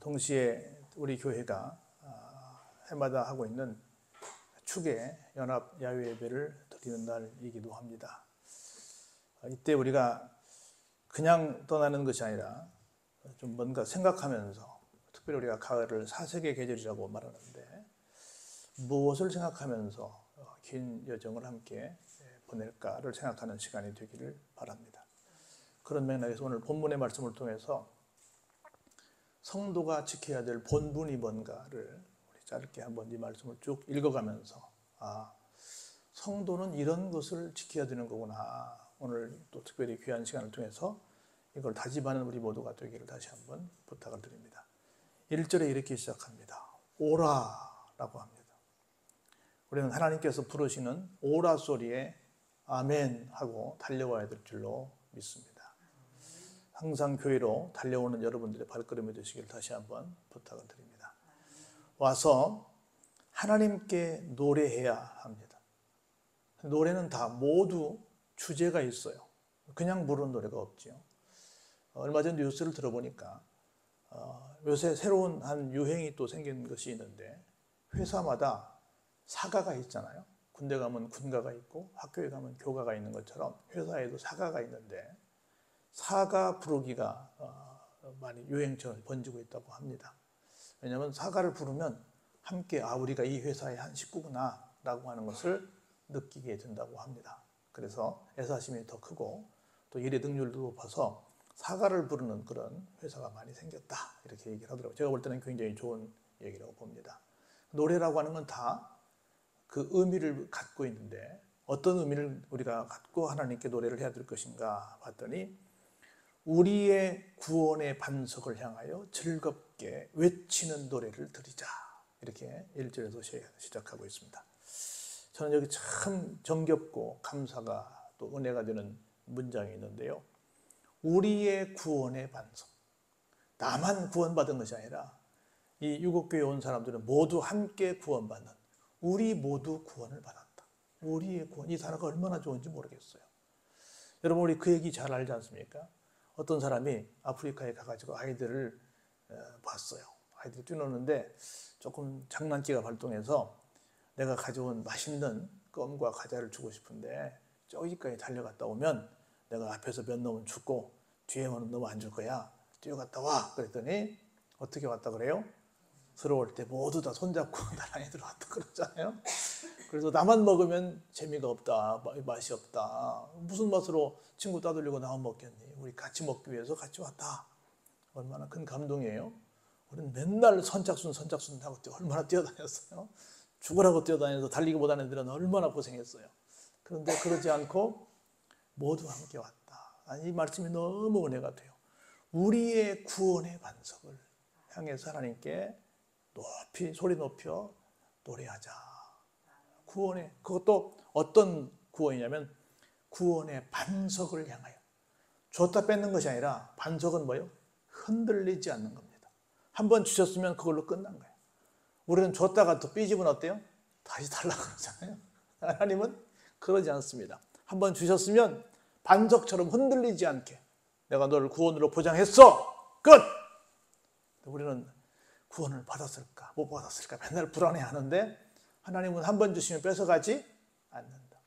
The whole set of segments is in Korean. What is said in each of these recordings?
동시에 우리 교회가 해마다 하고 있는 축의 연합 야외 예배를 드리는 날이기도 합니다. 이때 우리가 그냥 떠나는 것이 아니라 좀 뭔가 생각하면서, 특별히 우리가 가을을 사색의 계절이라고 말하는데 무엇을 생각하면서 긴 여정을 함께 보낼까를 생각하는 시간이 되기를 바랍니다. 그런 맥락에서 오늘 본문의 말씀을 통해서 성도가 지켜야 될 본분이 뭔가를 우리 짧게 한번 이 말씀을 쭉 읽어가면서 성도는 이런 것을 지켜야 되는 거구나, 오늘 또 특별히 귀한 시간을 통해서 이걸 다짐하는 우리 모두가 되기를 다시 한번 부탁을 드립니다. 1절에 이렇게 시작합니다. 오라 라고 합니다. 우리는 하나님께서 부르시는 오라 소리에 아멘 하고 달려와야 될 줄로 믿습니다. 항상 교회로 달려오는 여러분들의 발걸음이 되시길 다시 한번 부탁을 드립니다. 와서 하나님께 노래해야 합니다. 노래는 다 모두 주제가 있어요. 그냥 부르는 노래가 없지요. 얼마 전 뉴스를 들어보니까 요새 새로운 한 유행이 또 생긴 것이 있는데, 회사마다 사가가 있잖아요. 군대 가면 군가가 있고 학교에 가면 교가가 있는 것처럼 회사에도 사가가 있는데, 사가 부르기가 많이 유행처럼 번지고 있다고 합니다. 왜냐하면 사가를 부르면 함께 우리가 이 회사의 한 식구구나 라고 하는 것을 느끼게 된다고 합니다. 그래서 애사심이 더 크고 또 일의 능률도 높아서 사가를 부르는 그런 회사가 많이 생겼다, 이렇게 얘기를 하더라고요. 제가 볼 때는 굉장히 좋은 얘기라고 봅니다. 노래라고 하는 건 다 그 의미를 갖고 있는데, 어떤 의미를 우리가 갖고 하나님께 노래를 해야 될 것인가 봤더니, 우리의 구원의 반석을 향하여 즐겁게 외치는 노래를 드리자, 이렇게 1절에서 시작하고 있습니다. 저는 여기 참 정겹고 감사가 또 은혜가 되는 문장이 있는데요. 우리의 구원의 반석. 나만 구원받은 것이 아니라 이 유곡교회에 온 사람들은 모두 함께 구원받는, 우리 모두 구원을 받았다. 우리의 구원, 이 단어가 얼마나 좋은지 모르겠어요. 여러분, 우리 그 얘기 잘 알지 않습니까? 어떤 사람이 아프리카에 가가지고 아이들을 봤어요. 아이들이 뛰노는데 조금 장난기가 발동해서 내가 가져온 맛있는 껌과 과자를 주고 싶은데 저기까지 달려갔다 오면 내가 앞에서 몇 놈은 죽고 뒤에 오는 놈은 안 줄 거야. 뛰어갔다 와. 그랬더니 어떻게 왔다 그래요? 들어올 때 모두 다 손잡고 나란히 들어왔다 그러잖아요. 그래서 나만 먹으면 재미가 없다, 맛이 없다, 무슨 맛으로 친구 따돌리고 나만 먹겠니? 우리 같이 먹기 위해서 같이 왔다. 얼마나 큰 감동이에요. 우리는 맨날 선착순 하고 얼마나 뛰어다녔어요. 죽으라고 뛰어다녀서 달리기 못하는 애들은 얼마나 고생했어요. 그런데 그러지 않고 모두 함께 왔다. 이 말씀이 너무 은혜가 돼요. 우리의 구원의 반석을 향해서 하나님께 높이 소리 높여 노래하자. 구원의, 그것도 어떤 구원이냐면 구원의 반석을 향하여. 줬다 뺏는 것이 아니라 반석은 뭐예요? 흔들리지 않는 겁니다. 한번 주셨으면 그걸로 끝난 거예요. 우리는 줬다가 또 삐지면 어때요? 다시 달라고 그러잖아요. 하나님은 그러지 않습니다. 한번 주셨으면 반석처럼 흔들리지 않게 내가 너를 구원으로 보장했어. 끝! 우리는 구원을 받았을까 못 받았을까 맨날 불안해하는데, 하나님은 한 번 주시면 뺏어가지 않는다.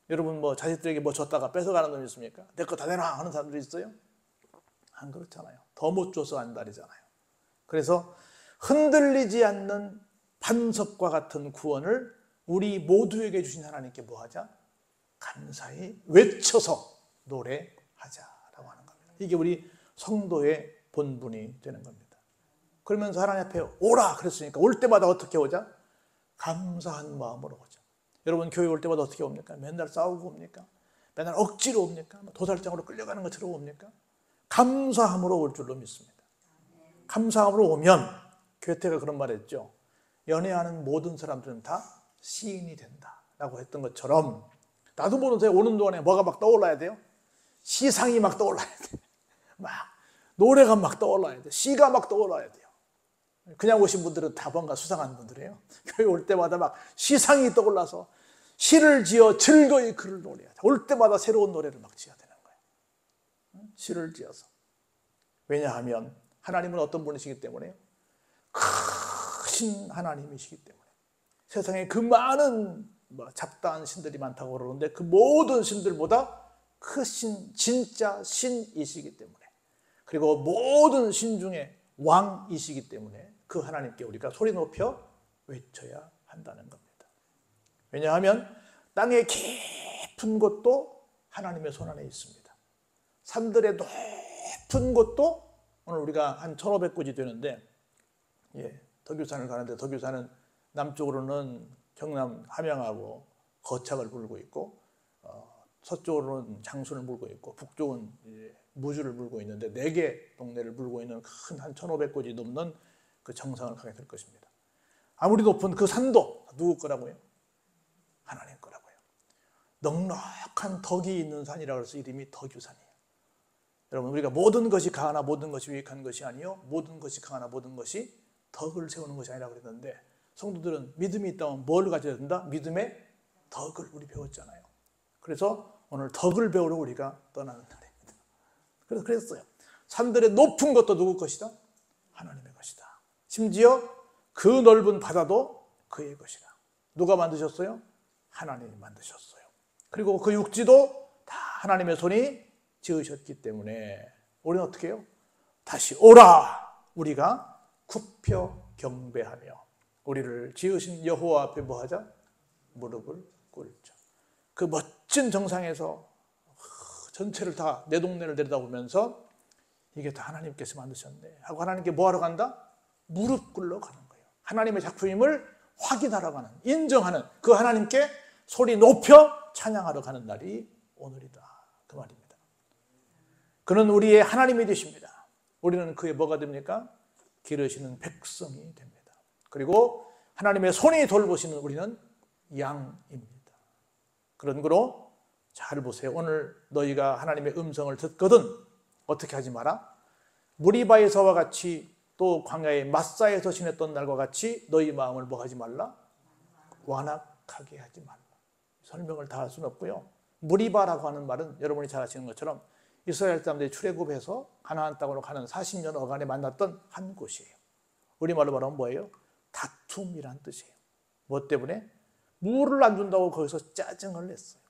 여러분 자식들에게 줬다가 뺏어가는 놈이 있습니까? 내 거 다 내놔 하는 사람들이 있어요? 안 그렇잖아요. 더 못 줘서 안달이잖아요. 그래서 흔들리지 않는 반석과 같은 구원을 우리 모두에게 주신 하나님께 뭐하자? 감사히 외쳐서 노래하자라고 하는 겁니다. 이게 우리 성도의 본분이 되는 겁니다. 그러면서 하나님 앞에 오라 그랬으니까 올 때마다 어떻게 오자? 감사한 마음으로 오자. 여러분, 교회 올 때마다 어떻게 옵니까? 맨날 싸우고 옵니까? 맨날 억지로 옵니까? 도살장으로 끌려가는 것처럼 옵니까? 감사함으로 올 줄로 믿습니다. 감사함으로 오면, 괴테가 그런 말 했죠. 연애하는 모든 사람들은 다 시인이 된다라고 했던 것처럼, 나도 모르는 사이에 오는 동안에 뭐가 막 떠올라야 돼요? 시상이 막 떠올라야 돼. 막 노래가 막 떠올라야 돼. 시가 막 떠올라야 돼요. 그냥 오신 분들은 다 뭔가 수상한 분들이에요. 교회 올 때마다 막 시상이 떠올라서 시를 지어 즐거이 그를 노래하자. 올 때마다 새로운 노래를 막 지어야 되는 거예요. 시를 지어서. 왜냐하면 하나님은 어떤 분이시기 때문에요? 크신 하나님이시기 때문에. 세상에 그 많은 잡다한 신들이 많다고 그러는데 그 모든 신들보다 크신 진짜 신이시기 때문에, 그리고 모든 신 중에 왕이시기 때문에 그 하나님께 우리가 소리 높여 외쳐야 한다는 겁니다. 왜냐하면 땅의 깊은 곳도 하나님의 손 안에 있습니다. 산들의 높은 곳도, 오늘 우리가 한 1500곳이 되는데, 덕유산을 가는데 덕유산은 남쪽으로는 경남 함양하고 거창을 물고 있고, 서쪽으로는 장순을 물고 있고, 북쪽은 무주를 물고 있는데 4개 동네를 물고 있는 큰 한 1500곳이 넘는 그 정상을 가게 될 것입니다. 아무리 높은 그 산도 누구 거라고요? 하나님 거라고요. 넉넉한 덕이 있는 산이라고 해서 이름이 덕유산이에요. 여러분, 우리가 모든 것이 강하나 모든 것이 유익한 것이 아니요, 모든 것이 강하나 모든 것이 덕을 세우는 것이 아니라고 그랬는데, 성도들은 믿음이 있다면 뭘 가져야 된다? 믿음의 덕을 우리 배웠잖아요. 그래서 오늘 덕을 배우러 우리가 떠나는 날입니다. 그래서 그랬어요. 산들의 높은 것도 누구 것이다? 하나님의 것이다. 심지어 그 넓은 바다도 그의 것이다. 누가 만드셨어요? 하나님이 만드셨어요. 그리고 그 육지도 다 하나님의 손이 지으셨기 때문에 우리는 어떻게 해요? 다시 오라! 우리가 굽혀 경배하며 우리를 지으신 여호와 앞에 뭐하자? 무릎을 꿇자. 그 멋진 정상에서 전체를 다 내 동네를 내려다보면서 이게 다 하나님께서 만드셨네 하고 하나님께 뭐하러 간다? 무릎 꿇러 가는 거예요. 하나님의 작품임을 확인하러 가는, 인정하는, 그 하나님께 소리 높여 찬양하러 가는 날이 오늘이다, 그 말입니다. 그는 우리의 하나님이 되십니다. 우리는 그의 뭐가 됩니까? 기르시는 백성이 됩니다. 그리고 하나님의 손이 돌보시는 우리는 양입니다. 그런 거로 잘 보세요. 오늘 너희가 하나님의 음성을 듣거든 어떻게 하지 마라? 무리바에서와 같이 또 광야의 마사에서 지냈던 날과 같이 너희 마음을 뭐 하지 말라? 완악하게 하지 말라. 설명을 다 할 수는 없고요. 무리바라고 하는 말은 여러분이 잘 아시는 것처럼 이스라엘 사람들이 출애굽해서 가나안 땅으로 가는 40년 어간에 만났던 한 곳이에요. 우리말로 말하면 뭐예요? 다툼이란 뜻이에요. 뭐 때문에? 물을 안 준다고 거기서 짜증을 냈어요.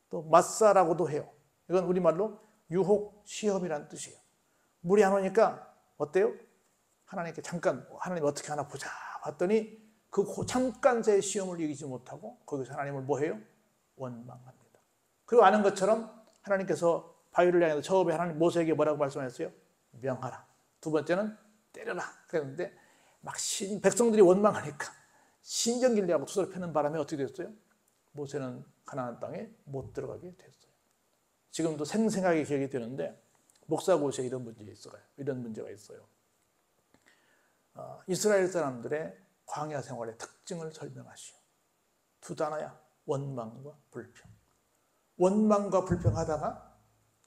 또 마사라고도 해요. 이건 우리말로 유혹, 시험이란 뜻이에요. 물이 안 오니까 어때요? 하나님께 잠깐 하나님 어떻게 하나 보자 봤더니 그 잠깐의 시험을 이기지 못하고 거기서 하나님을 뭐해요? 원망합니다. 그리고 아는 것처럼 하나님께서 바위를 향해서 처음에 하나님 모세에게 뭐라고 말씀하셨어요? 명하라. 두 번째는 때려라. 그랬는데 막 백성들이 원망하니까 신경길리하고 투서를 펴는 바람에 어떻게 됐어요? 모세는 가나안 땅에 못 들어가게 됐어요. 지금도 생생하게 기억이 되는데 목사고시에 이런 문제가 있어요. 이스라엘 사람들의 광야 생활의 특징을 설명하시오. 두 단어야. 원망과 불평. 원망과 불평하다가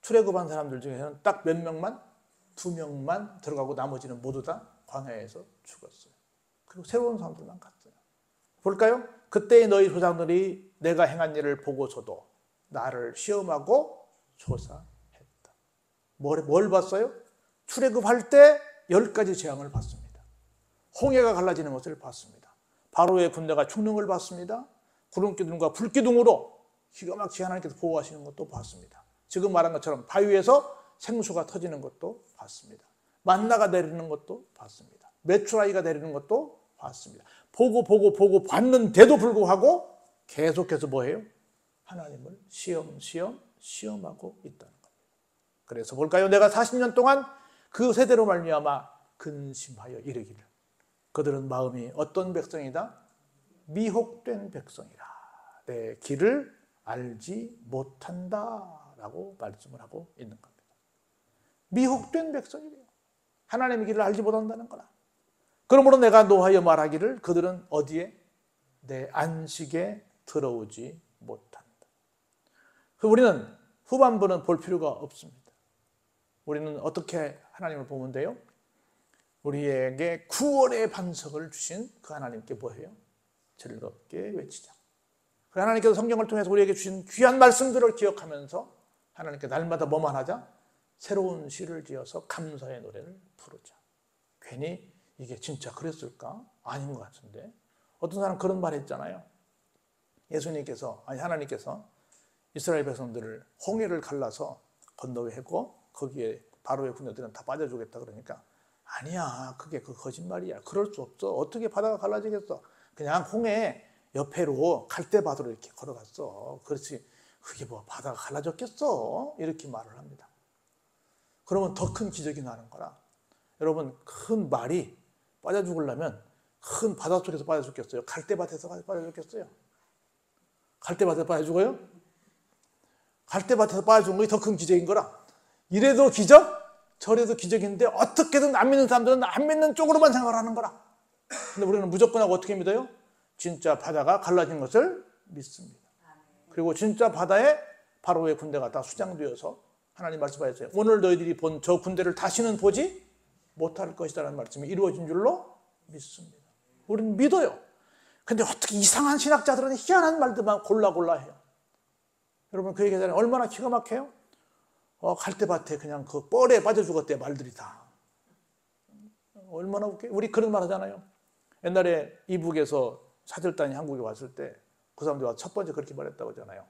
출애굽한 사람들 중에서는 딱 몇 명만? 2명만 들어가고 나머지는 모두 다 광야에서 죽었어요. 그리고 새로운 사람들만 갔어요. 볼까요? 그때의 너희 조상들이 내가 행한 일을 보고서도 나를 시험하고 조사했다. 뭘 봤어요? 출애굽할 때 10가지 재앙을 봤습니다. 홍해가 갈라지는 것을 봤습니다. 바로의 군대가 죽는 걸 봤습니다. 구름기둥과 불기둥으로 기가 막히게 하나님께서 보호하시는 것도 봤습니다. 지금 말한 것처럼 바위에서 생수가 터지는 것도 봤습니다. 만나가 내리는 것도 봤습니다. 메추라기가 내리는 것도 봤습니다. 보고 봤는데도 불구하고 계속해서 뭐해요? 하나님을 시험하고 있다는 겁니다. 그래서 볼까요? 내가 40년 동안 그 세대로 말미암아 근심하여 이르기를 그들은 마음이 어떤 백성이다? 미혹된 백성이라. 내 길을 알지 못한다 라고 말씀을 하고 있는 겁니다. 미혹된 백성이래요. 하나님의 길을 알지 못한다는 거라. 그러므로 내가 노하여 말하기를 그들은 어디에? 내 안식에 들어오지 못한다. 우리는 후반부는 볼 필요가 없습니다. 우리는 어떻게 하나님을 보면 돼요? 우리에게 구원의 반석을 주신 그 하나님께 뭐해요? 즐겁게 외치자. 그 하나님께서 성경을 통해서 우리에게 주신 귀한 말씀들을 기억하면서 하나님께 날마다 뭐만 하자? 새로운 시를 지어서 감사의 노래를 부르자. 괜히 이게 진짜 그랬을까? 아닌 것 같은데. 어떤 사람 그런 말 했잖아요. 예수님께서, 아니 하나님께서 이스라엘 백성들을 홍해를 갈라서 건너게 했고 거기에 바로의 군대들은 다 빠져주겠다 그러니까 아니야, 그게 그 거짓말이야. 그럴 수 없어. 어떻게 바다가 갈라지겠어? 그냥 홍해 옆에로 갈대바다로 이렇게 걸어갔어. 그렇지 그게 뭐 바다가 갈라졌겠어? 이렇게 말을 합니다. 그러면 더 큰 기적이 나는 거라. 여러분, 큰 말이 빠져 죽으려면 큰 바다 속에서 빠져 죽겠어요? 갈대밭에서 빠져 죽겠어요? 갈대밭에서 빠져 죽어요? 갈대밭에서 빠져 죽은 게 더 큰 기적인 거라. 이래도 기적, 저래도 기적인데 어떻게든 안 믿는 사람들은 안 믿는 쪽으로만 생각을 하는 거라. 근데 우리는 무조건 하고 어떻게 믿어요? 진짜 바다가 갈라진 것을 믿습니다. 그리고 진짜 바다에 바로의 군대가 다 수장되어서 하나님 말씀하셨어요. 오늘 너희들이 본 저 군대를 다시는 보지 못할 것이라는 말씀이 이루어진 줄로 믿습니다. 우리는 믿어요. 근데 어떻게 이상한 신학자들은 희한한 말들만 골라 해요. 여러분 그 얘기하잖아요. 얼마나 기가 막혀요? 갈대밭에 그냥 그 뻘에 빠져 죽었대 말들이 다. 얼마나 웃겨요. 우리 그런 말 하잖아요. 옛날에 이북에서 사절단이 한국에 왔을 때 그 사람들이 와서 첫 번째 그렇게 말했다고 하잖아요.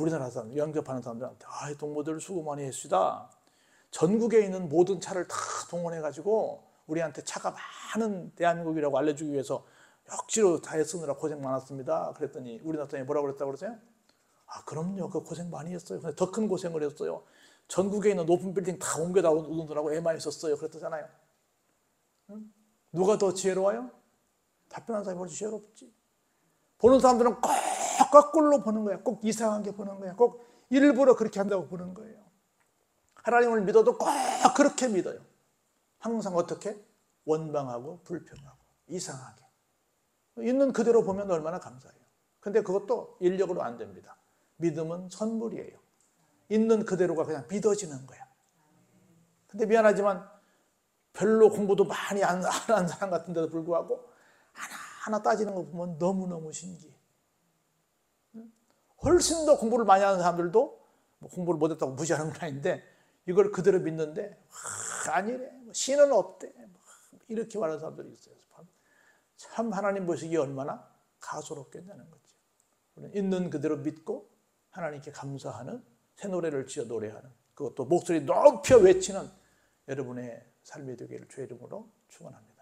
우리나라 사람, 영접하는 사람들한테 동무들 수고 많이 했습니다. 전국에 있는 모든 차를 다 동원해가지고 우리한테 차가 많은 대한민국이라고 알려주기 위해서 억지로 다 애쓰느라 고생 많았습니다. 그랬더니 우리나라 사람이 뭐라고 그랬다고 그러세요? 그럼요. 그 고생 많이 했어요. 근데 더 큰 고생을 했어요. 전국에 있는 높은 빌딩 다 옮겨다 오느라고 애 많이 썼어요. 그랬잖아요. 응? 누가 더 지혜로워요? 답변한 사람이 훨씬 지혜롭지. 보는 사람들은 꼭 거꾸로 보는 거야. 꼭 이상하게 보는 거야. 꼭 일부러 그렇게 한다고 보는 거예요. 하나님을 믿어도 꼭 그렇게 믿어요. 항상 어떻게? 원망하고 불평하고 이상하게. 있는 그대로 보면 얼마나 감사해요. 근데 그것도 인력으로 안 됩니다. 믿음은 선물이에요. 있는 그대로가 그냥 믿어지는 거야. 근데 미안하지만 별로 공부도 많이 안 한 사람 같은데도 불구하고 하나하나 따지는 거 보면 너무너무 신기해. 훨씬 더 공부를 많이 하는 사람들도 공부를 못했다고 무시하는 건 아닌데 이걸 그대로 믿는데 아니래. 신은 없대. 이렇게 말하는 사람들이 있어요. 참 하나님 보시기에 얼마나 가소롭겠냐는 거죠. 우리는 있는 그대로 믿고 하나님께 감사하는 새 노래를 지어 노래하는 그것도 목소리 높여 외치는 여러분의 삶이 되기를 주의 이름으로 축원합니다.